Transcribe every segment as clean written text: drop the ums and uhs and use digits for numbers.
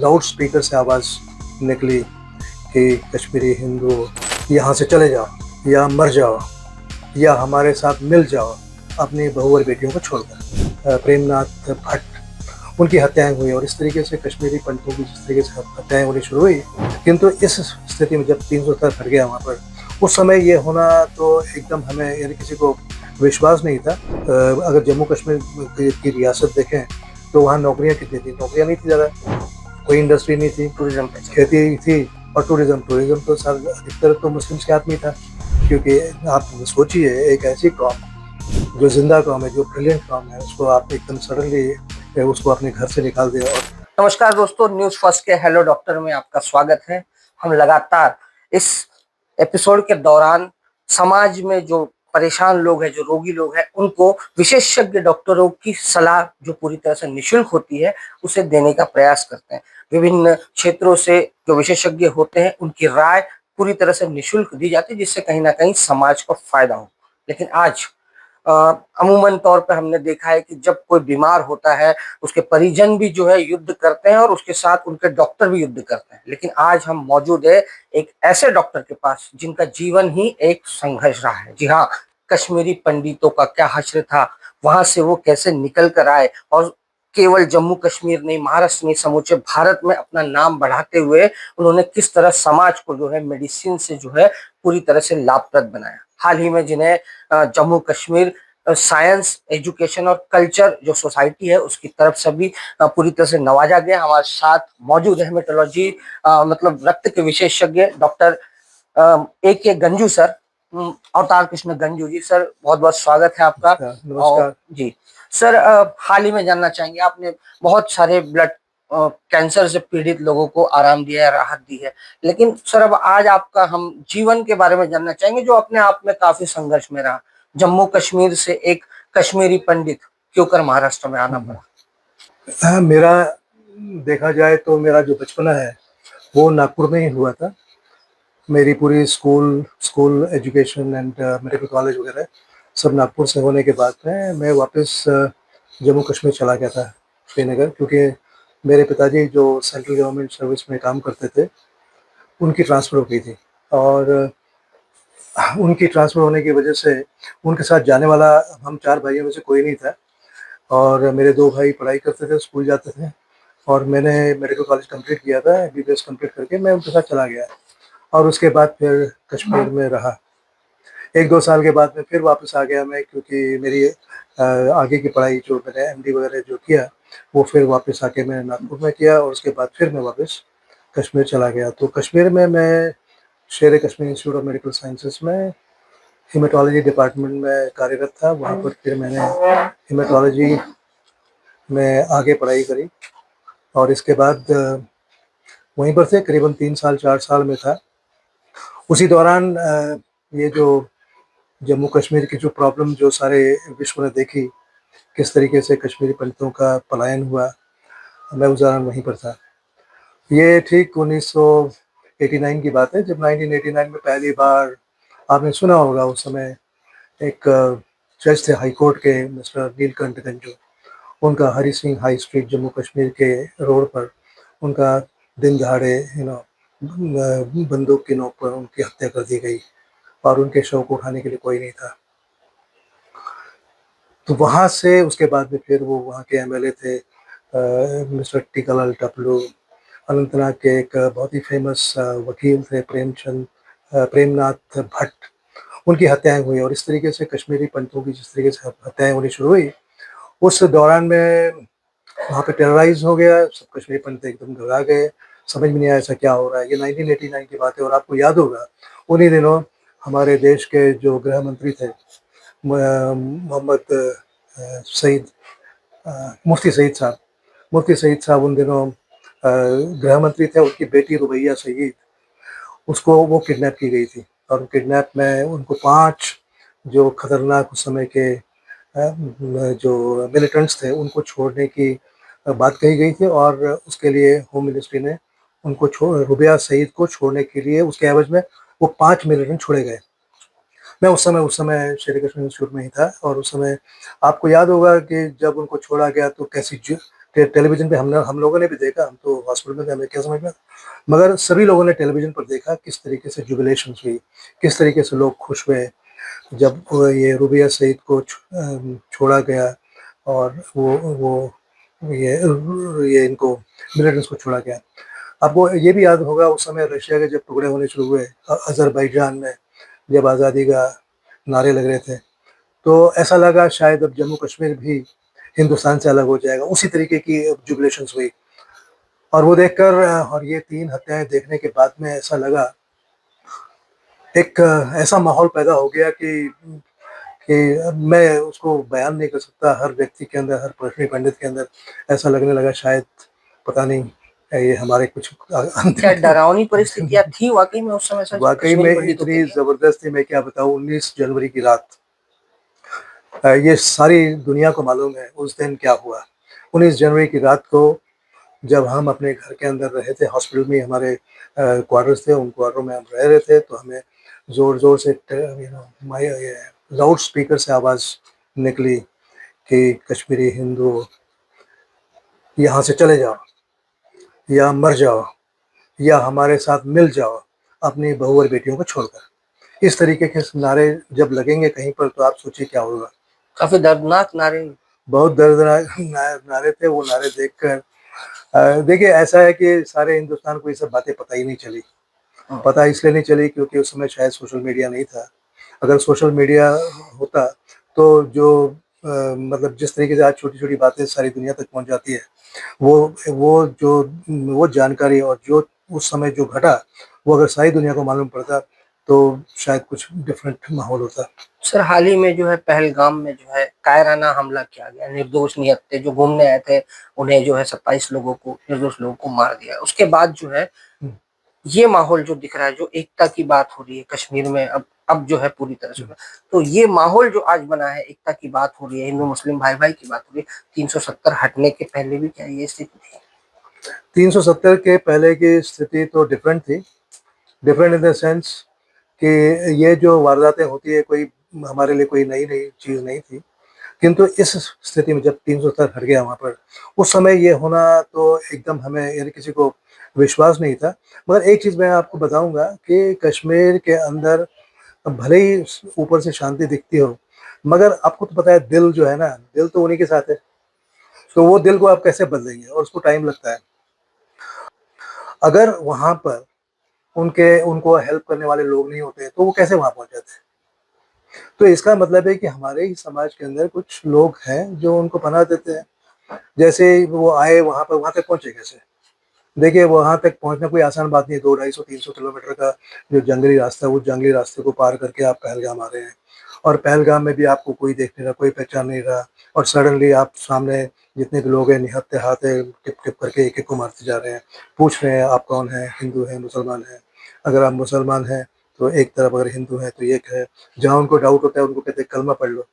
Loud speaker से आवाज़ निकली कि कश्मीरी हिंदू यहाँ से चले जाओ या मर जाओ या हमारे साथ मिल जाओ अपनी बहू और बेटियों को छोड़कर। प्रेमनाथ भट्ट उनकी हत्याएं हुई और इस तरीके से कश्मीरी पंडितों की जिस तरीके से हत्याएं होनी शुरू हुई, किंतु इस स्थिति में जब 300 हट गया वहाँ पर, उस समय ये होना तो एकदम हमें यानी किसी को विश्वास नहीं था। अगर जम्मू कश्मीर की रियासत देखें तो वहाँ नौकरियाँ कितनी थी? नौकरियाँ नहीं थी ज़्यादा, कोई इंडस्ट्री नहीं थी, टूरिज्म खेती थी और टूरिज्म तो सर अधिकतर तो मुस्लिम्स के हाथ में था। क्योंकि आप सोचिए एक ऐसी कौम जो जिंदा कौम है, जो ब्रिलियंट कौम है, उसको आप एकदम सडनली उसको अपने घर से निकाल दिया। और नमस्कार दोस्तों, न्यूज फर्स्ट के हेलो डॉक्टर में आपका स्वागत है। हम लगातार इस एपिसोड के दौरान समाज में जो परेशान लोग हैं, जो रोगी लोग हैं, उनको विशेषज्ञ डॉक्टरों की सलाह जो पूरी तरह से निःशुल्क होती है उसे देने का प्रयास करते हैं। विभिन्न क्षेत्रों से जो विशेषज्ञ होते हैं उनकी राय पूरी तरह से निःशुल्क दी जाती है, जिससे कहीं ना कहीं समाज को फायदा हो। लेकिन आज अमूमन तौर पे हमने देखा है कि जब कोई बीमार होता है उसके परिजन भी जो है युद्ध करते हैं और उसके साथ उनके डॉक्टर भी युद्ध करते हैं। लेकिन आज हम मौजूद है एक ऐसे डॉक्टर के पास जिनका जीवन ही एक संघर्ष रहा है। जी हाँ, कश्मीरी पंडितों का क्या हश्र था, वहां से वो कैसे निकल कर आए और केवल जम्मू कश्मीर नहीं, महाराष्ट्र नहीं, समूचे भारत में अपना नाम बढ़ाते हुए उन्होंने किस तरह समाज को जो है मेडिसिन से जो है पूरी तरह से लाभप्रद बनाया। हाल ही में जिन्हें जम्मू कश्मीर साइंस एजुकेशन और कल्चर जो सोसाइटी है उसकी तरफ से भी पूरी तरह से नवाजा गया। हमारे साथ मौजूद है हेमेटोलॉजी मतलब रक्त के विशेषज्ञ डॉक्टर AK गंजू सर, अवतार कृष्ण गंजू जी। सर बहुत बहुत स्वागत है आपका। नमस्कार जी सर, हाल ही में जानना चाहेंगे, आपने बहुत सारे ब्लड कैंसर से पीड़ित लोगों को आराम दिया है, राहत दी है, लेकिन सर अब आज आपका हम जीवन के बारे में जानना चाहेंगे जो अपने आप में काफी संघर्ष में रहा। जम्मू कश्मीर से एक कश्मीरी पंडित क्यों कर महाराष्ट्र में आना पड़ा? हाँ, मेरा देखा जाए तो मेरा जो बचपना है वो नागपुर में ही हुआ था। मेरी पूरी school education and medical college वगैरह सब नागपुर से होने के बाद में मैं वापस जम्मू कश्मीर चला गया था, श्रीनगर, क्योंकि मेरे पिताजी जो सेंट्रल गवर्नमेंट सर्विस में काम करते थे उनकी ट्रांसफ़र हो गई थी। और उनकी ट्रांसफ़र होने की वजह से उनके साथ जाने वाला हम 4 भाइयों में से कोई नहीं था। और मेरे 2 भाई पढ़ाई करते थे, स्कूल जाते थे और मैंने मेडिकल कॉलेज कंप्लीट किया था। MBBS कंप्लीट करके मैं उनके साथ चला गया और उसके बाद फिर कश्मीर में रहा। 1-2 साल के बाद में फिर वापस आ गया मैं, क्योंकि मेरी आगे की पढ़ाई जो मैंने MD वगैरह जो किया वो फिर वापस आके मैंने नागपुर में किया और उसके बाद फिर मैं वापस कश्मीर चला गया। तो कश्मीर में मैं शेर Kashmir institute of medical sciences में हेमेटोलॉजी डिपार्टमेंट में कार्यरत था। वहाँ पर फिर मैंने हेमेटोलॉजी में आगे पढ़ाई करी और इसके बाद वहीं पर से करीबन 3 साल 4 साल में था। उसी दौरान ये जो जम्मू कश्मीर की जो प्रॉब्लम जो सारे विश्व ने देखी, किस तरीके से कश्मीरी पंडितों का पलायन हुआ, मैं उस दौरान वहीं पर था। ये ठीक 1989 की बात है, जब 1989 में पहली बार आपने सुना होगा, उस समय एक जज थे हाई कोर्ट के, मिस्टर नीलकंठ गंजू। उनका हरी सिंह हाई स्ट्रीट जम्मू कश्मीर के रोड पर उनका दिन दहाड़े बंदूक की नोक पर उनकी हत्या कर दी गई और उनके शव को उठाने के लिए कोई नहीं था। तो वहाँ से उसके बाद में फिर वो वहाँ के MLA थे मिस्टर टीकालाल टपलू, अनंतनाग के एक बहुत ही फेमस वकील थे प्रेमनाथ भट्ट। उनकी हत्याएं हुई और इस तरीके से कश्मीरी पंडितों की जिस तरीके से हत्याएं होनी शुरू हुई, उस दौरान में वहाँ पे टेरराइज़ हो गया। सब कश्मीरी पंडित एकदम घबरा गए, समझ में नहीं आया ऐसा क्या हो रहा है। ये 1989 की बात है और आपको याद होगा उन्हीं दिनों हमारे देश के जो गृह मंत्री थे मोहम्मद सईद मुफ्ती सईद साहब उन दिनों गृह मंत्री थे। उनकी बेटी रुबैया सईद, उसको वो किडनैप की गई थी और किडनैप में उनको 5 जो खतरनाक उस समय के जो मिलिटेंट्स थे उनको छोड़ने की बात कही गई थी और उसके लिए होम मिनिस्ट्री ने उनको रुबैया सईद को छोड़ने के लिए उसके एवज में वो 5 मिलिटेंट छोड़े गए। मैं उस समय शेर कश्मीर इंस्टीट्यूट में ही था और उस समय आपको याद होगा कि जब उनको छोड़ा गया तो टेलीविज़न पे हम लोगों ने भी देखा, हम तो हॉस्पिटल में थे, हमें क्या समझ में, मगर सभी लोगों ने टेलीविज़न पर देखा किस तरीके से जुबिलेशंस हुई, किस तरीके से लोग खुश हुए जब ये रूबिया सईद को छोड़ा गया और ये इनको मिलिटेंट्स को छोड़ा गया। आपको ये भी याद होगा उस समय रशिया के जब टुकड़े होने शुरू हुए अज़रबैजान में, जब आज़ादी का नारे लग रहे थे, तो ऐसा लगा शायद अब जम्मू कश्मीर भी हिंदुस्तान से अलग हो जाएगा। उसी तरीके की जुबिलेशंस हुई और वो देखकर और ये 3 हत्याएँ देखने के बाद में ऐसा लगा, एक ऐसा माहौल पैदा हो गया कि मैं उसको बयान नहीं कर सकता। हर व्यक्ति के अंदर, हर पश्चिमी पंडित के अंदर ऐसा लगने लगा शायद पता नहीं ये हमारे कुछ क्या डरावनी परिस्थितियां थी वाकई में उस समय सर वाक़ई कश्मीरी में पंडितों के इतनी लिए? ज़बरदस्त थी, मैं क्या बताऊँ। 19 जनवरी की रात, ये सारी दुनिया को मालूम है उस दिन क्या हुआ। 19 जनवरी की रात को जब हम अपने घर के अंदर रहे थे, हॉस्पिटल में हमारे क्वार्टर्स थे, उन क्वार्टरों में हम रह रहे थे, तो हमें ज़ोर-ज़ोर से ये लाउड स्पीकर से आवाज़ निकली कि कश्मीरी हिंदू यहाँ से चले जाओ या मर जाओ या हमारे साथ मिल जाओ अपनी बहू और बेटियों को छोड़कर। इस तरीके के नारे जब लगेंगे कहीं पर तो आप सोचिए क्या होगा। काफी दर्दनाक नारे। बहुत दर्दनाक नारे थे वो। नारे देखकर देखिए ऐसा है कि सारे हिंदुस्तान को ये सब बातें पता ही नहीं चली। पता इसलिए नहीं चली क्योंकि उस समय शायद सोशल मीडिया नहीं था। अगर सोशल मीडिया होता तो जो मतलब जिस तरीके से आज छोटी-छोटी बातें सारी दुनिया तक पहुँच जाती है, वो जानकारी और जो उस समय जो घटा, वो अगर सारी दुनिया को मालूम पड़ता तो शायद कुछ डिफरेंट माहौल होता। सर हाल ही में जो है पहलगाम में जो है कायराना हमला किया गया, निर्दोष निहत्थे जो घूमने आए थे उन्हें जो है 27 लोगों को, निर्दोष लोगों को मार दिया। उसके बाद जो है हुँ, ये माहौल जो दिख रहा है, जो एकता की बात हो रही है कश्मीर में, अब जो है पूरी तरह से हुँ। तो ये माहौल जो आज बना है, एकता की बात हो रही है, हिंदू मुस्लिम भाई भाई की बात हो रही है, 370 हटने के पहले भी क्या ये स्थिति थी? 370 के पहले की स्थिति तो डिफरेंट थी। डिफरेंट इन द सेंस कि ये जो वारदातें होती है कोई हमारे लिए कोई नई-नई चीज़ नहीं थी। किंतु इस स्थिति में जब 370 हट गया वहाँ पर, उस समय ये होना तो एकदम हमें यानी किसी को विश्वास नहीं था। मगर एक चीज़ मैं आपको बताऊँगा कि कश्मीर के अंदर भले ही ऊपर से शांति दिखती हो, मगर आपको तो पता है दिल जो है ना, दिल तो उन्हीं के साथ है। तो वो दिल को आप कैसे बदलेंगे और उसको टाइम लगता है। अगर वहाँ पर उनको हेल्प करने वाले लोग नहीं होते, तो वो कैसे वहाँ पहुँच जाते? तो इसका मतलब है कि हमारे ही समाज के अंदर कुछ लोग हैं जो उनको पनाह देते हैं। जैसे ही वो आए वहाँ तक पहुँचे कैसे? देखिए वहाँ तक पहुँचना कोई आसान बात नहीं है। 2 250 300 किलोमीटर का जो जंगली रास्ता है, वो जंगली रास्ते को पार करके आप पहलगाम आ रहे हैं और पहलगाम में भी आपको कोई देख नहीं रहा, कोई पहचान नहीं रहा और सडनली आप सामने जितने भी लोग हैं निहत्थे हाथे टिप-टिप करके एक-एक को मारते जा रहे हैं। पूछ रहे हैं आप कौन हैं? हिंदू हैं, मुसलमान हैं? अगर आप मुसलमान हैं तो एक तरफ, अगर हिंदू हैं तो एक है। जहाँ उनको डाउट होता है उनको कहते हैं कलमा पढ़ लो।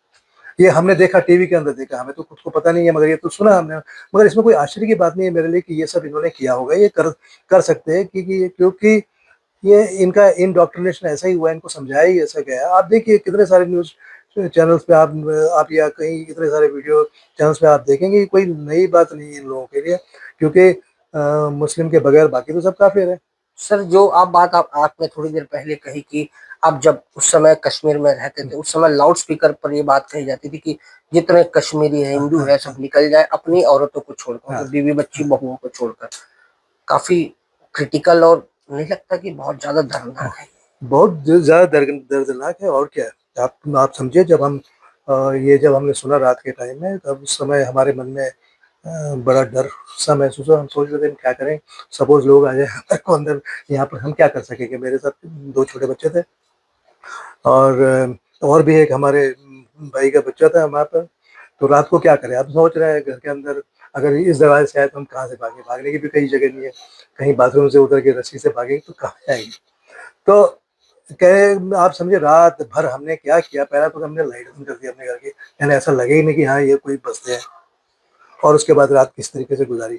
ये हमने देखा, टीवी के अंदर देखा, हमें तो खुद को पता नहीं है मगर ये तो सुना हमने। मगर इसमें कोई आश्चर्य की बात नहीं है मेरे लिए कि ये सब इन्होंने किया होगा, ये कर कर सकते हैं क्योंकि ये इनका इनडॉक्ट्रिनेशन ऐसा ही हुआ है, इनको समझाया ही ऐसा गया है। आप देखिए कितने सारे न्यूज़ चैनल्स पे आप या कहीं कितने सारे वीडियो चैनल्स पे आप देखेंगे कि कोई नई बात नहीं है इन लोगों के लिए क्योंकि मुस्लिम के बगैर बाकी तो सब काफ़िर हैं। सर जो आप बात आप आपने थोड़ी देर पहले कही कि आप जब उस समय कश्मीर में रहते थे, उस समय लाउड स्पीकर पर ये बात कही जाती थी कि जितने कश्मीरी है, हाँ, हिंदू हाँ, है, सब हाँ, निकल जाए अपनी औरतों को छोड़कर, हाँ, उनकी बीवी बच्ची हाँ, बहुओं को छोड़कर। काफी क्रिटिकल और नहीं लगता कि बहुत ज्यादा हाँ। दर्दनाक है? बहुत ज़्यादा दर्दनाक है और क्या है। आप समझिए जब ये जब हमने सुना रात के टाइम में तब उस समय हमारे मन में बड़ा डर सा महसूस हुआ। हम सोच रहे थे हम क्या करें? सपोज़ लोग आ जाए हमारे को अंदर, यहाँ पर हम क्या कर सकेंगे? मेरे साथ 2 छोटे बच्चे थे और भी एक हमारे भाई का बच्चा था वहाँ पर। तो रात को क्या करें? अब सोच रहे हैं घर के अंदर अगर इस दरवाज़े से आए तो हम कहाँ से भागें? भागने की भी कहीं जगह नहीं है। कहीं बाथरूम से उतर के रस्सी से भागेंगे तो कहाँ जाएँगे? तो कहे आप समझिए रात भर हमने क्या किया, पहले तो हमने लाइट बंद कर दी अपने घर की, यानी ऐसा लगे ही नहीं कि हाँ, ये कोई बसते हैं और उसके बाद रात किस तरीके से गुज़ारी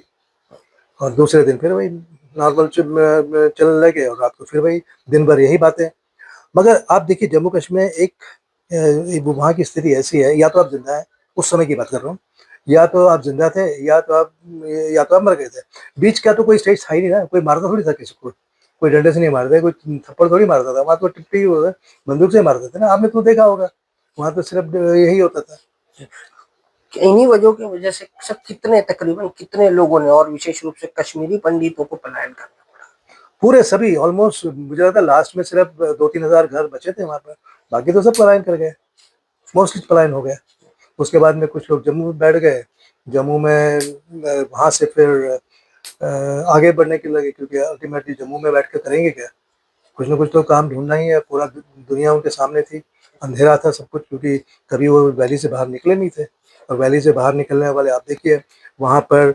और दूसरे दिन फिर वही नॉर्मल चलने लगे और रात को फिर वही दिन भर यही बातें। मगर आप देखिए जम्मू कश्मीर में एक वहाँ की स्थिति ऐसी है, या तो आप ज़िंदा हैं, उस समय की बात कर रहा हूँ, या तो आप जिंदा थे या तो आप मर गए थे। बीच का तो कोई स्टेज था ही नहीं ना, कोई मारता थोड़ी था किसी को, कोई डंडे से नहीं मारता, कोई थप्पड़ थोड़ी मारता था, वहाँ तो टिप्पी बंदूक से मारते थे ना, आपने तो देखा होगा, वहाँ तो सिर्फ यही होता था। इन्हीं वजहों की वजह से सब तकरीबन कितने लोगों ने, और विशेष रूप से कश्मीरी पंडितों को पलायन करना पड़ा? पूरे सभी ऑलमोस्ट, मुझे लगता है लास्ट में सिर्फ 2-3 हज़ार घर बचे थे वहाँ पर, बाकी तो सब पलायन कर गए, मोस्टली पलायन हो गया। उसके बाद में कुछ लोग जम्मू में बैठ गए, जम्मू में वहाँ से फिर आगे बढ़ने के लगे, क्योंकि अल्टीमेटली जम्मू में बैठ कर करेंगे क्या, कुछ ना कुछ तो काम ढूंढना ही है, पूरा दुनिया उनके सामने थी, अंधेरा था सब कुछ, क्योंकि कभी वो वैली से बाहर निकले नहीं थे। और वैली से बाहर निकलने वाले आप देखिए वहाँ पर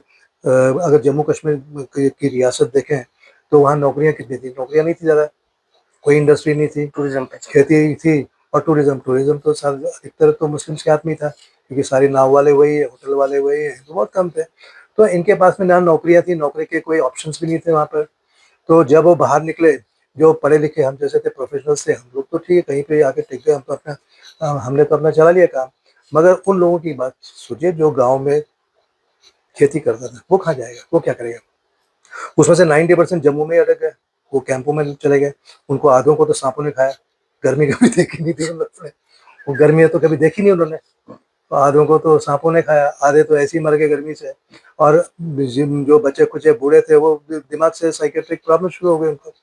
अगर जम्मू कश्मीर की रियासत देखें तो वहाँ नौकरियाँ कितनी थी, नौकरियाँ नहीं थी ज़्यादा, कोई इंडस्ट्री नहीं थी, टूरिज्म पे खेती थी। और टूरिज्म तो अधिकतर तो मुस्लिम्स के हाथ में ही था, क्योंकि सारी नाव वाले वही है, होटल वाले वही है, तो बहुत कम थे। तो इनके पास में ना नौकरियाँ थी, नौकरी के कोई ऑप्शंस भी नहीं थे वहाँ पर। तो जब वो बाहर निकले, जो पढ़े लिखे हम जैसे थे, प्रोफेशनल्स थे, हम लोग तो ठीक है कहीं पे आके टिक गए, हम तो अपना हमने तो अपना चला लिया काम। मगर उन लोगों की बात सोचिए जो गाँव में खेती करता था, वो कहाँ जाएगा, वो क्या करेगा? उसमें से 90% जम्मू में ही अटक गए, वो कैंपों में चले गए। उनको आधों को तो सांपों ने खाया, गर्मी कभी देखी नहीं थी उन लोगों ने, वो गर्मी तो कभी देखी नहीं उन्होंने, तो आधों को तो सांपों ने खाया, आधे तो ऐसे ही मर गए गर्मी से। और जो बच्चे कुचे बूढ़े थे वो दिमाग से साइकेट्रिक प्रॉब्लम शुरू हो गई उनको,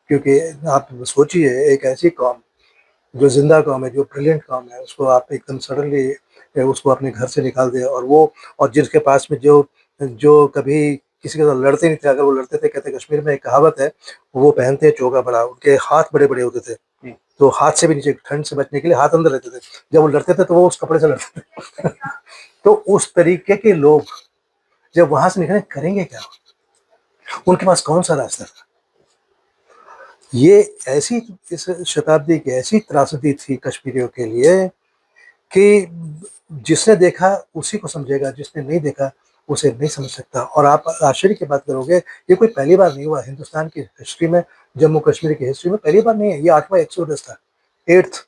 क्योंकि आप सोचिए एक ऐसी कौम जो जिंदा कौम है, जो ब्रिलियंट कौम है, उसको आप एकदम सडनली उसको अपने घर से निकाल दें। और वो, और जिसके पास में जो जो कभी किसी के साथ लड़ते नहीं थे, अगर वो लड़ते थे, कहते कश्मीर में एक कहावत है, वो पहनते चोगा बड़ा, उनके हाथ बड़े बड़े होते थे, तो हाथ से भी नीचे, ठंड से बचने के लिए हाथ अंदर रहते थे, जब वो लड़ते थे तो वो उस कपड़े से लड़ते थे। तो उस तरीके के लोग जब वहां से निकले करेंगे क्या, उनके पास कौन सा रास्ता था? ये ऐसी, इस शताब्दी की ऐसी त्रासदी थी कश्मीरियों के लिए कि जिसने देखा उसी को समझेगा, जिसने नहीं देखा उसे नहीं समझ सकता। और आप आश्चर्य की बात करोगे, ये कोई पहली बार नहीं हुआ हिंदुस्तान की हिस्ट्री में, जम्मू कश्मीर की हिस्ट्री में पहली बार नहीं है, ये 8वां एक्सोडस था, 8th।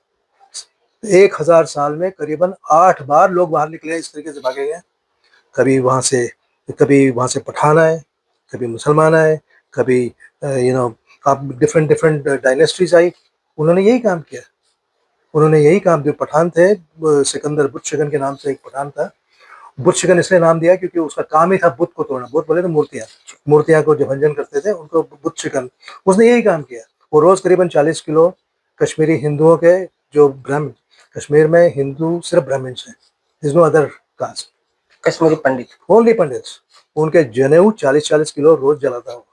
1000 साल में करीबन 8 बार लोग बाहर निकले, इस तरीके से भागे गए। कभी वहाँ से पठान आए, कभी मुसलमान आए, कभी यू नो आप डिफरेंट डिफरेंट डायनेस्टीज आई, उन्होंने यही काम किया, उन्होंने यही काम, जो पठान थे, सिकंदर बुत शिकन के नाम से एक पठान था। बुत शिकन इसलिए नाम दिया क्योंकि उसका काम ही था बुत को तोड़ना, बुत बोले तो मूर्तियाँ, मूर्तियाँ को जो भंजन करते थे उनको बुत शिकन, उसने यही काम किया। वो रोज करीबन 40 किलो कश्मीरी हिंदुओं के, जो ब्राह्मण, कश्मीर में हिंदू सिर्फ ब्राह्मण्स हैं, is no other caste, Kashmiri Pandit. Only Pandits, उनके जनेऊ 40-40 किलो रोज जलाता हूँ।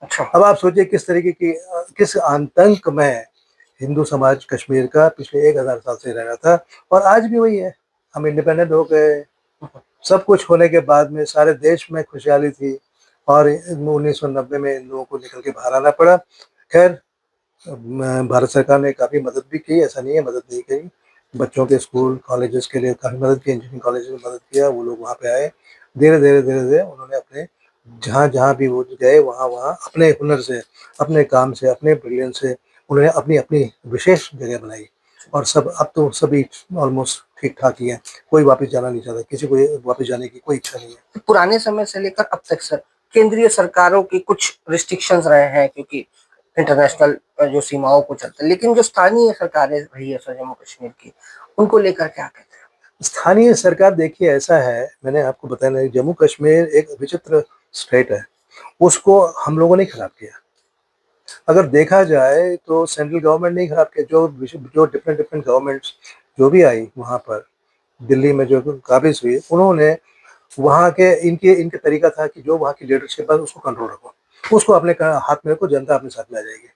अच्छा। अब आप सोचिए किस तरीके की किस आतंक में हिंदू समाज कश्मीर का पिछले 1000 साल से रह रहा था। और आज भी वही है, हम इंडिपेंडेंट हो गए, सब कुछ होने के बाद में सारे देश में खुशहाली थी, और 1990 में इन लोगों को निकल के बाहर आना पड़ा। खैर, भारत सरकार ने काफ़ी मदद भी की, ऐसा नहीं है मदद नहीं की, बच्चों के स्कूल कॉलेजेस के लिए काफ़ी मदद की, इंजीनियरिंग कॉलेज में मदद किया, वो लोग वहाँ पे आए, धीरे धीरे उन्होंने अपने जहाँ जहाँ भी वो गए वहाँ वहाँ अपने हुनर से, अपने काम से, अपने ब्रिलियंस से उन्होंने अपनी अपनी विशेष जगह बनाई। और सब, अब तो सभी ऑलमोस्ट ठीक ठाक ही हैं, कोई वापस जाना नहीं चाहता, किसी को वापस जाने की कोई इच्छा नहीं है। पुराने समय से लेकर अब तक सर, केंद्रीय सरकारों की कुछ रिस्ट्रिक्शंस रहे हैं, क्योंकि इंटरनेशनल जो सीमाओं को चलते, लेकिन जो स्थानीय सरकारें रही है सर जम्मू कश्मीर की, उनको लेकर क्या कहते हैं? स्थानीय सरकार देखिए ऐसा है, मैंने आपको बताया ना, जम्मू कश्मीर एक विचित्र स्टेट है, उसको हम लोगों ने खराब किया। अगर देखा जाए तो सेंट्रल गवर्नमेंट ने ही खराब किया, जो डिफरेंट डिफरेंट गवर्नमेंट्स जो भी आई वहाँ पर, दिल्ली में जो काबिज हुई, उन्होंने वहाँ के, इनके इनके तरीका था कि जो वहाँ की लीडरशिप है उसको कंट्रोल रखो, उसको अपने हाथ में रखो, जनता अपने साथ में आ जाएगी।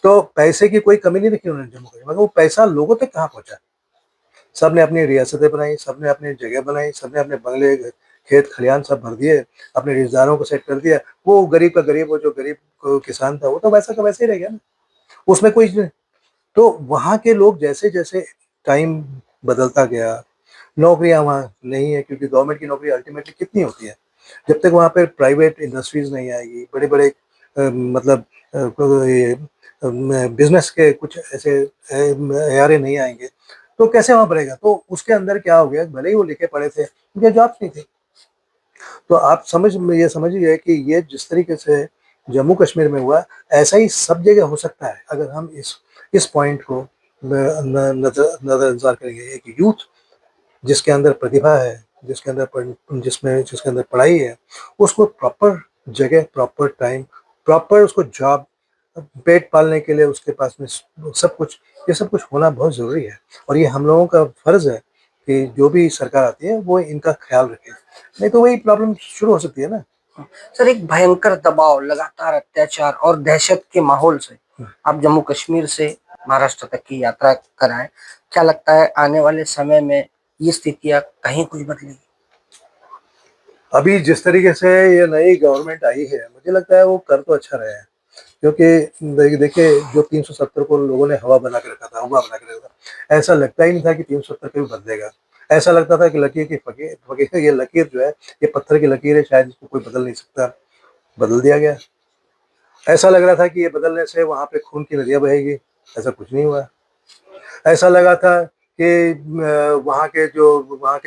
तो पैसे की कोई कमी नहीं रखी उन्होंने जम्मू कश्मीर, मगर वो पैसा लोगों तक कहाँ पहुँचा? सब ने अपनी रियासतें बनाई, सब ने अपनी जगह बनाई, सब ने अपने बंगले, खेत खलियान सब भर दिए, अपने रिश्तेदारों को सेट कर दिया। वो गरीब का गरीब, वो जो गरीब किसान था वो तो वैसा का वैसे ही रह गया ना, उसमें कोई तो वहाँ के लोग जैसे जैसे टाइम बदलता गया, नौकरियाँ वहाँ नहीं है, क्योंकि गवर्नमेंट की नौकरी अल्टीमेटली कितनी होती है, जब तक वहाँ पे प्राइवेट इंडस्ट्रीज नहीं आएगी, बड़े बड़े मतलब बिजनेस के कुछ ऐसे अयारे नहीं आएंगे, तो कैसे वहाँ बढ़ेगा? तो उसके अंदर क्या हो गया, भले ही वो लिखे पढ़े थे, उनके जॉब्स नहीं थे। तो आप ये समझिए कि ये जिस तरीके से जम्मू कश्मीर में हुआ, ऐसा ही सब जगह हो सकता है अगर हम इस पॉइंट को नज़रअंदाज करेंगे। एक यूथ जिसके अंदर प्रतिभा है, जिसके अंदर पढ़ाई है, उसको प्रॉपर जगह, प्रॉपर टाइम, प्रॉपर उसको जॉब, पेट पालने के लिए उसके पास में सब कुछ, ये सब कुछ होना बहुत ज़रूरी है। और ये हम लोगों का फ़र्ज़ है कि जो भी सरकार आती है वो इनका ख्याल रखे, नहीं तो वही प्रॉब्लम शुरू हो सकती है ना। सर, एक भयंकर दबाव, लगातार अत्याचार और दहशत के माहौल से आप जम्मू कश्मीर से महाराष्ट्र तक की यात्रा कराएं, क्या लगता है आने वाले समय में ये स्थितियां कहीं कुछ बदलेगी? अभी जिस तरीके से ये नई गवर्नमेंट आई है, मुझे लगता है वो कर तो अच्छा रहे हैं, क्योंकि देखिए जो 370 को लोगों ने हवा बना के रखा था, हुआ बना के रखा था, ऐसा लगता ही नहीं था कि 370 कभी बदलेगा। ऐसा लगता था कि लकीर की फकीर फकीर ये लकीर जो है, ये पत्थर की लकीर है, शायद इसको कोई बदल नहीं सकता। बदल दिया गया। ऐसा लग रहा था कि ये बदलने से वहाँ पे खून की नदियाँ बहेगी, ऐसा कुछ नहीं हुआ। ऐसा लगा था कि वहाँ के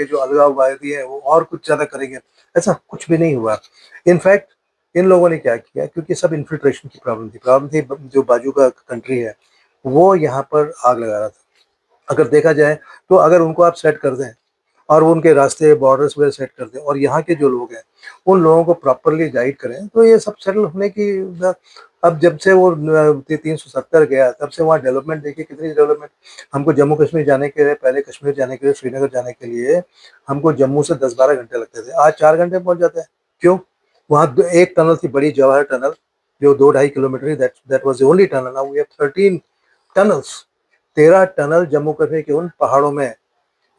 जो अलगाववादी हैं वो और कुछ ज़्यादा करेंगे, ऐसा कुछ भी नहीं हुआ। इनफैक्ट इन लोगों ने क्या किया, क्योंकि सब इन्फिल्ट्रेशन की प्रॉब्लम थी, जो बाजू का कंट्री है, वो यहाँ पर आग लगा रहा था। अगर देखा जाए तो अगर उनको आप सेट कर दें और वो उनके रास्ते, बॉर्डर्स वगैरह सेट कर दें और यहाँ के जो लोग हैं, उन लोगों को प्रॉपरली गाइड करें, तो ये सब सेटल होने की अब जब से वो 370 गया, तब से वहाँ डेवलपमेंट देखिए कितनी डेवलपमेंट। हमको जम्मू कश्मीर जाने के लिए, पहले कश्मीर जाने के लिए, श्रीनगर जाने के लिए हमको जम्मू से 10-12 घंटे लगते थे, आज 4 घंटे में पहुँच जाते हैं। क्यों? वहाँ एक टनल थी, बड़ी जवाहर टनल, जो 2-2.5 किलोमीटर की, that was the only tunnel. Now we have 13 tunnels, 13 tunnel Jammu Kashmir के उन पहाड़ों में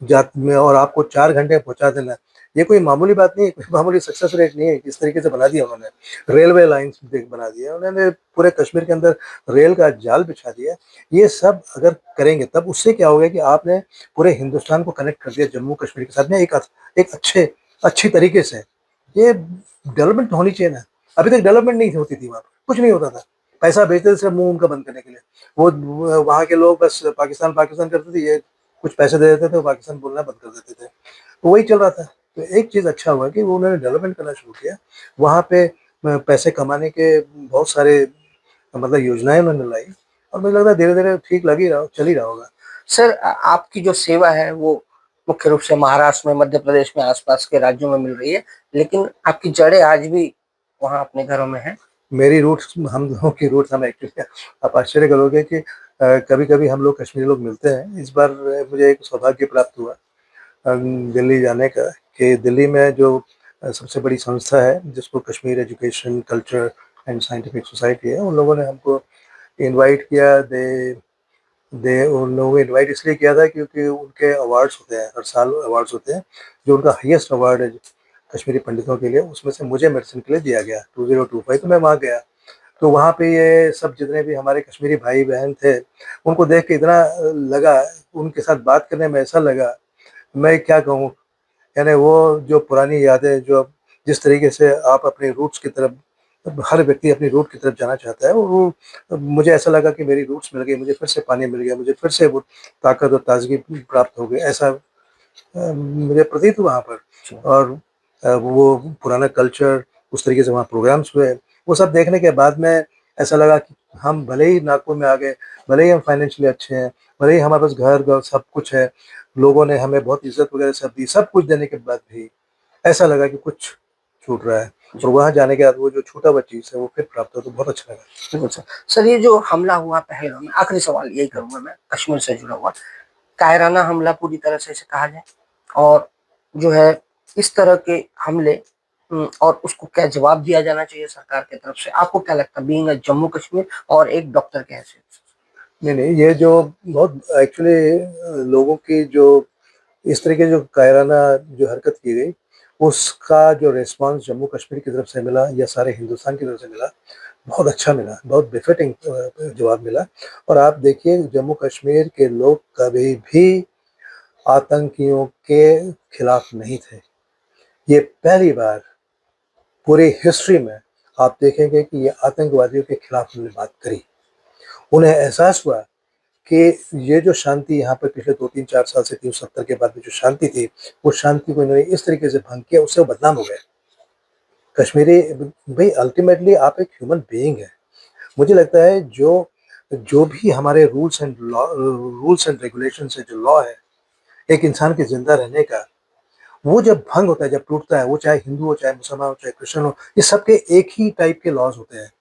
जात में, और आपको 4 घंटे में पहुँचा देना, ये कोई मामूली बात नहीं है, कोई मामूली सक्सेस रेट नहीं है। किस तरीके से बना दिया उन्होंने, रेलवे लाइन्स बना दिया उन्होंने, पूरे कश्मीर के अंदर रेल का जाल बिछा दिया। ये सब अगर करेंगे तब उससे क्या होगा कि आपने पूरे हिंदुस्तान को कनेक्ट कर दिया जम्मू कश्मीर के साथ में, एक अच्छी तरीके से। ये डेवलपमेंट होनी चाहिए ना। अभी तक डेवलपमेंट नहीं होती थी वहाँ पर, कुछ नहीं होता था। पैसा भेजते थे सिर्फ मुँह उनका बंद करने के लिए। वो वहाँ के लोग बस पाकिस्तान पाकिस्तान करते थे, ये कुछ पैसे दे देते थे, वो पाकिस्तान बोलना बंद कर देते थे। तो वही चल रहा था। तो एक चीज़ अच्छा हुआ कि वो उन्होंने डेवलपमेंट करना शुरू किया। वहाँ पे पैसे कमाने के बहुत सारे मतलब योजनाएँ उन्होंने लाई, और मुझे लगता है धीरे-धीरे ठीक लग ही रहा, चल ही रहा होगा। सर, आपकी जो सेवा है वो मुख्य रूप से महाराष्ट्र में, मध्य प्रदेश में, आसपास के राज्यों में मिल रही है, लेकिन आपकी जड़ें आज भी वहाँ अपने घरों में हैं। मेरी रूट्स, हम लोगों की रूट्स, हम एक्चुअली, आप आश्चर्य करोगे कि कभी-कभी हम लोग कश्मीरी लोग मिलते हैं। इस बार मुझे एक सौभाग्य प्राप्त हुआ दिल्ली जाने का, कि दिल्ली में जो सबसे बड़ी संस्था है जिसको Kashmir education, culture and scientific society है, उन लोगों ने हमको इनवाइट किया। दे उन लोगों को इनवाइट इसलिए किया था क्योंकि उनके अवार्ड्स होते हैं, हर साल अवार्ड्स होते हैं। जो उनका हाईएस्ट अवार्ड है कश्मीरी पंडितों के लिए, उसमें से मुझे मेडिसिन के लिए दिया गया 2025। तो मैं वहाँ गया, तो वहाँ पे ये सब जितने भी हमारे कश्मीरी भाई बहन थे, उनको देख के इतना लगा, उनके साथ बात करने में ऐसा लगा, मैं क्या कहूँ, यानी वो जो पुरानी यादें, जो जिस तरीके से आप अपने रूट्स की तरफ, हर व्यक्ति अपनी रूट की तरफ जाना चाहता है, वो मुझे ऐसा लगा कि मेरी रूट्स मिल गई, मुझे फिर से पानी मिल गया, मुझे फिर से वो ताकत और ताजगी प्राप्त हो गई, ऐसा मुझे प्रतीत हुआ वहाँ पर। और वो पुराना कल्चर, उस तरीके से वहाँ प्रोग्राम्स हुए, वो सब देखने के बाद में ऐसा लगा कि हम भले ही नागपुर में आ गए, भले ही हम फाइनेंशियली अच्छे हैं, भले ही हमारे पास घर सब कुछ है, लोगों ने हमें बहुत इज्जत वगैरह सब दी, सब कुछ देने के बाद भी ऐसा लगा कि कुछ छूट रहा है। और वहाँ जाने के बाद वो जो छूटा हुआ चीज़ है वो फिर प्राप्त हो, तो बहुत अच्छा लगा। बिल्कुल सर। सर, ये जो हमला हुआ पहलगाम में, आखिरी सवाल यही करूंगा मैं, कश्मीर से जुड़ा हुआ, कायराना हमला पूरी तरह से इसे कहा जाए, और जो है इस तरह के हमले, और उसको क्या जवाब दिया जाना चाहिए सरकार की तरफ से, आपको क्या लगता है, बीइंग अ जम्मू कश्मीर और एक डॉक्टर के हैसियत से? नहीं, ये जो बहुत एक्चुअली लोगों की जो इस तरीके जो कायराना जो हरकत की गई, उसका जो रिस्पॉन्स जम्मू कश्मीर की तरफ से मिला या सारे हिंदुस्तान की तरफ से मिला, बहुत अच्छा मिला, बहुत बेफिटिंग जवाब मिला। और आप देखिए जम्मू कश्मीर के लोग कभी भी आतंकियों के खिलाफ नहीं थे। ये पहली बार पूरी हिस्ट्री में आप देखेंगे कि ये आतंकवादियों के खिलाफ उन्होंने बात करी। उन्हें एहसास हुआ कि ये जो शांति यहाँ पर पिछले 2-3-4 साल से 370 के बाद में जो शांति थी, वो शांति को इन्होंने इस तरीके से भंग किया, उससे वो बदनाम हो गए। कश्मीरी भाई अल्टीमेटली आप एक ह्यूमन बीइंग है। मुझे लगता है जो जो भी हमारे रूल्स एंड रेगुलेशंस है, जो लॉ है, एक इंसान के ज़िंदा रहने का, वो जब भंग होता है, जब टूटता है, वो चाहे हिंदू हो, चाहे मुसलमान हो, चाहे क्रिश्चियन हो, ये सबके एक ही टाइप के लॉज़ होते हैं।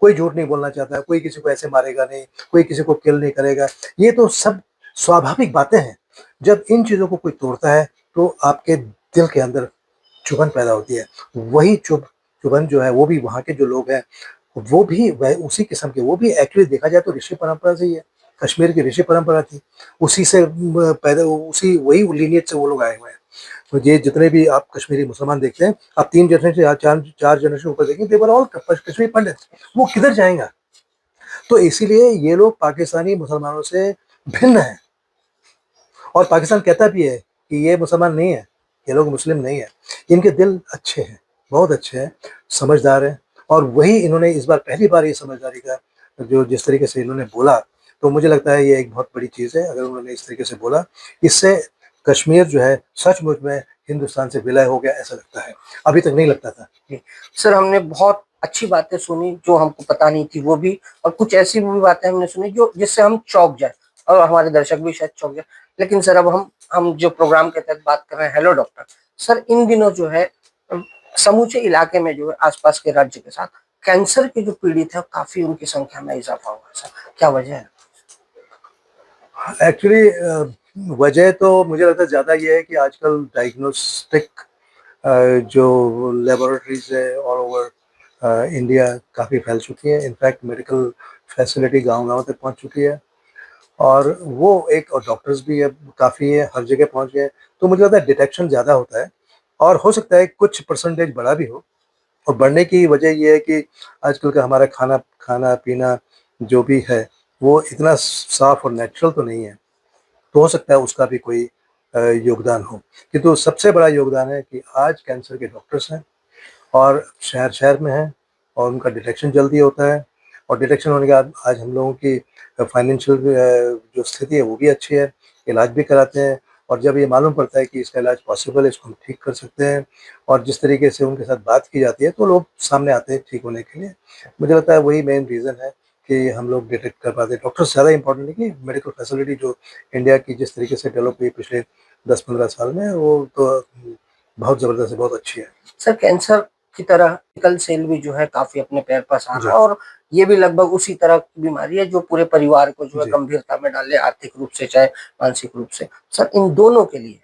कोई झूठ नहीं बोलना चाहता है, कोई किसी को ऐसे मारेगा नहीं, कोई किसी को किल नहीं करेगा। ये तो सब स्वाभाविक बातें हैं। जब इन चीज़ों को कोई तोड़ता है, तो आपके दिल के अंदर चुभन पैदा होती है। वही चुभन जो है, वो भी वहाँ के जो लोग हैं, वो भी वह उसी किस्म के, वो भी एक्चुअली देखा जाए तो ऋषि परंपरा से ही है। कश्मीर की ऋषि परंपरा थी, उसी से पैदा, उसी वही लीनिएज से वो लोग आए हुए हैं। तो ये जितने भी आप कश्मीरी मुसलमान देखते हैं, आप 3 जनरेशन या 4 जनरेशन ऊपर देखें, दे वर ऑल कश्मीरी पंडित। वो किधर जाएगा? तो इसीलिए ये लोग पाकिस्तानी मुसलमानों से भिन्न हैं। और पाकिस्तान कहता भी है कि ये मुसलमान नहीं है, ये लोग मुस्लिम नहीं है। इनके दिल अच्छे हैं, बहुत अच्छे हैं, समझदार हैं। और वही इन्होंने इस बार पहली बार ये समझदारी का जो जिस तरीके से इन्होंने बोला, तो मुझे लगता है ये एक बहुत बड़ी चीज़ है। अगर उन्होंने इस तरीके से बोला, इससे कश्मीर जो है सचमुच में हिंदुस्तान से विलय हो गया, ऐसा लगता है। अभी तक नहीं लगता था। सर हमने बहुत अच्छी बातें सुनी जो हमको पता नहीं थी वो भी, और कुछ ऐसी भी बातें हमने सुनी जो जिससे हम चौंक जाए और हमारे दर्शक भी शायद चौंक जाए। लेकिन सर अब हम जो प्रोग्राम के तहत बात कर रहे हैं हेलो डॉक्टर, सर इन दिनों जो है समूचे इलाके में जो है आसपास के राज्य के साथ कैंसर के जो पीड़ित है काफी उनकी संख्या में इजाफा हुआ है। सर क्या वजह है? एक्चुअली वजह तो मुझे लगता है ज़्यादा ये है कि आजकल डायग्नोस्टिक जो लेबोरेटरीज है ऑल ओवर इंडिया काफ़ी फैल चुकी हैं। इनफैक्ट मेडिकल फैसिलिटी गांव-गांव तक पहुंच चुकी है। और वो एक, और डॉक्टर्स भी अब काफ़ी है, हर जगह पहुंच गए हैं। तो मुझे लगता है डिटेक्शन ज़्यादा होता है, और हो सकता है कुछ परसेंटेज बढ़ा भी हो। और बढ़ने की वजह ये है कि आजकल का हमारा खाना-पीना जो भी है, वो इतना साफ़ और नेचुरल तो नहीं है। तो हो सकता है उसका भी कोई योगदान हो। किंतु सबसे बड़ा योगदान है कि आज कैंसर के डॉक्टर्स हैं, और शहर-शहर में हैं, और उनका डिटेक्शन जल्दी होता है। और डिटेक्शन होने के बाद आज हम लोगों की फाइनेंशियल जो स्थिति है वो भी अच्छी है, इलाज भी कराते हैं। और जब ये मालूम पड़ता है कि इसका इलाज पॉसिबल है, इसको हम ठीक कर सकते हैं, और जिस तरीके से उनके साथ बात की जाती है, तो लोग सामने आते हैं ठीक होने के लिए। मुझे लगता है वही मेन रीज़न है कि हम लोग डिटेक्ट कर पाते हैं। डॉक्टर्स ज़्यादा इम्पोर्टेंट है कि मेडिकल फैसिलिटी जो इंडिया की जिस तरीके से डेवलप हुई पिछले 10-15 साल में, वो तो बहुत ज़बरदस्त है, बहुत अच्छी है। सर कैंसर की तरह सिकल सेल भी जो है काफी अपने पैर पसार जी, रहा है, और ये भी लगभग उसी तरह की बीमारी है जो पूरे परिवार को जो है जी। गंभीरता में डाले, आर्थिक रूप से चाहे मानसिक रूप से। सर इन दोनों के लिए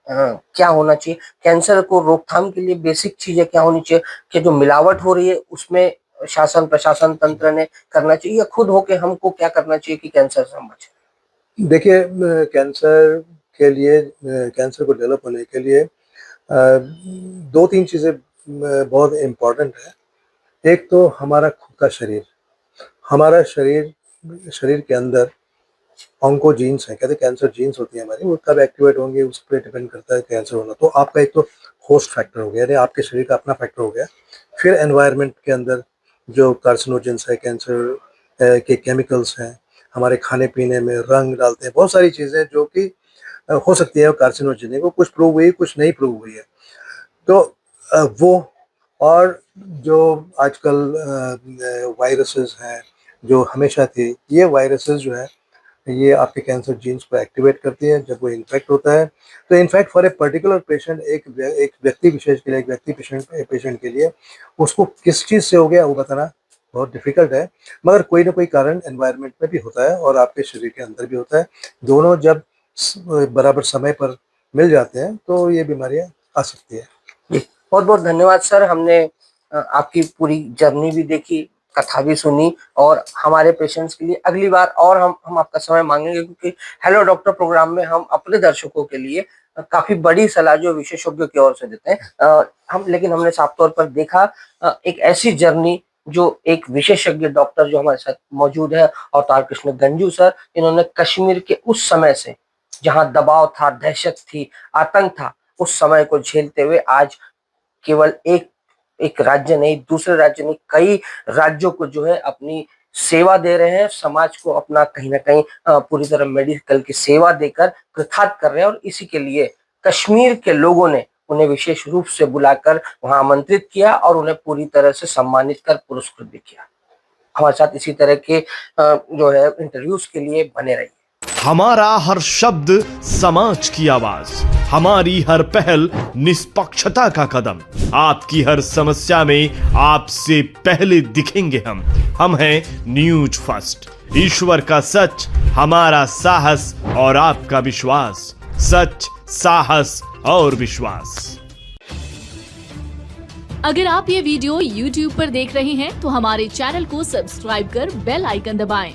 क्या होना चाहिए? कैंसर को रोकथाम के लिए बेसिक चीजें क्या होनी चाहिए? कि जो मिलावट हो रही है उसमें शासन प्रशासन तंत्र ने करना चाहिए, या खुद होके हमको क्या करना चाहिए कि कैंसर से हम बचें? देखिए, कैंसर के लिए, कैंसर को डेवलप होने के लिए 2-3 चीज़ें बहुत इम्पोर्टेंट है। एक तो हमारा खुद का शरीर। हमारा शरीर शरीर के अंदर ऑन्कोजीन्स हैं, कहते हैं कैंसर जीन्स होती हैं हमारी, वो कब एक्टिवेट होंगे उस पे डिपेंड करता है कैंसर होना। तो आपका एक तो होस्ट फैक्टर हो गया, यानी आपके शरीर का अपना फैक्टर हो गया। फिर एनवायरनमेंट के अंदर जो कार्सिनोजेंस है, कैंसर के केमिकल्स हैं, हमारे खाने-पीने में रंग डालते हैं, बहुत सारी चीज़ें जो कि हो सकती है कार्सिनोजेनिक, वो कुछ प्रूव हुई, कुछ नहीं प्रूव हुई है। तो वो, और जो आजकल वायरसेस हैं, जो हमेशा थे, ये वायरसेस जो है, ये आपके कैंसर जीन्स को एक्टिवेट करती है जब वो इन्फेक्ट होता है। तो in fact for a particular patient, एक व्यक्ति विशेष के लिए, एक व्यक्ति पेशेंट पेशेंट के लिए, उसको किस चीज़ से हो गया वो बताना बहुत डिफ़िकल्ट है। मगर कोई ना कोई कारण एनवायरनमेंट में भी होता है, और आपके शरीर के अंदर भी होता है। दोनों जब बराबर समय पर मिल जाते हैं, तो ये बीमारियाँ आ सकती है। जी, बहुत-बहुत धन्यवाद सर। हमने आपकी पूरी जर्नी भी देखी, कथा भी सुनी, और हमारे पेशेंट्स के लिए अगली बार और हम आपका समय माँगेंगे, क्योंकि हेलो डॉक्टर प्रोग्राम में हम अपने दर्शकों के लिए काफ़ी बड़ी सलाह जो विशेषज्ञों की ओर से देते हैं। लेकिन हमने साफ तौर पर देखा एक ऐसी जर्नी जो एक विशेषज्ञ डॉक्टर जो हमारे साथ मौजूद है, अवतार कृष्ण गंजू सर, इन्होंने कश्मीर के उस समय से जहाँ दबाव था, दहशत थी, आतंक था, उस समय को झेलते हुए आज केवल एक एक राज्य नहीं, दूसरे राज्य नहीं, कई राज्यों को जो है अपनी सेवा दे रहे हैं, समाज को अपना कहीं ना कहीं पूरी तरह मेडिकल की सेवा देकर कृतार्थ कर रहे हैं। और इसी के लिए कश्मीर के लोगों ने उन्हें विशेष रूप से बुलाकर वहां आमंत्रित किया और उन्हें पूरी तरह से सम्मानित कर पुरस्कृत भी किया। हमारे साथ इसी तरह के जो है इंटरव्यूज के लिए बने रहिए। हमारा हर शब्द समाज की आवाज, हमारी हर पहल निष्पक्षता का कदम, आपकी हर समस्या में आपसे पहले दिखेंगे हम हैं न्यूज फर्स्ट। ईश्वर का सच, हमारा साहस और आपका विश्वास। सच, साहस और विश्वास। अगर आप ये वीडियो YouTube पर देख रहे हैं तो हमारे चैनल को सब्सक्राइब कर बेल आइकन दबाएं।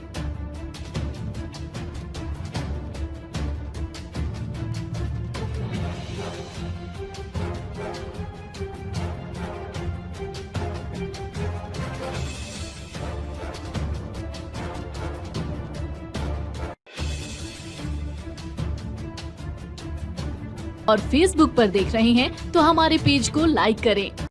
और Facebook पर देख रहे हैं तो हमारे पेज को लाइक करें